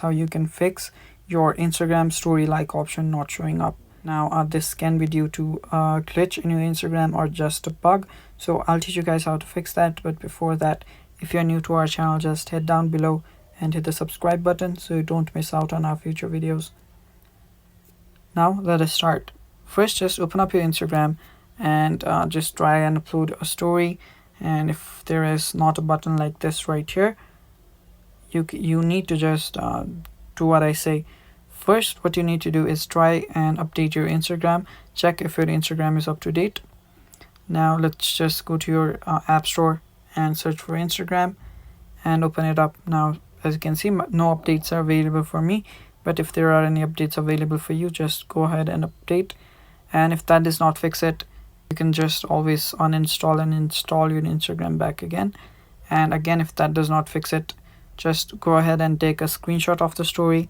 how you can fix your Instagram story like option not showing up. Now this can be due to a glitch in your Instagram or just a bug, so I'll teach you guys how to fix that. But before that, if you're new to our channel, just head down below and hit the subscribe button so you don't miss out on our future videos. Now let us start. First, just open up your Instagram and just try and upload a story. And if there is not a button like this right here, you need to just do what I say. First, what you need to do is try and update your Instagram. Check if your Instagram is up to date. Now let's just go to your app store and search for Instagram and open it up. Now as you can see, no updates are available for me, but if there are any updates available for you, just go ahead and update. And if that does not fix it, you can just always uninstall and install your Instagram back again. And again, if that does not fix it, just go ahead and take a screenshot of the story,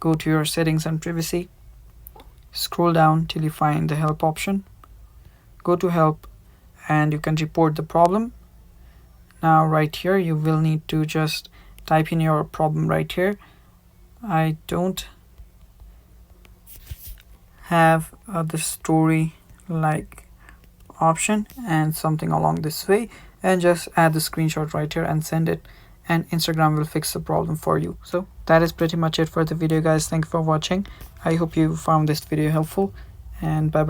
go to your settings and privacy, scroll down till you find the help option, go to help, and you can report the problem. Now right here you will need to just type in your problem right here. I don't have the story like option and something along this way, and just add the screenshot right here and send it, and Instagram will fix the problem for you. So that is pretty much it for the video, guys. Thank you for watching. I hope you found this video helpful, and bye bye.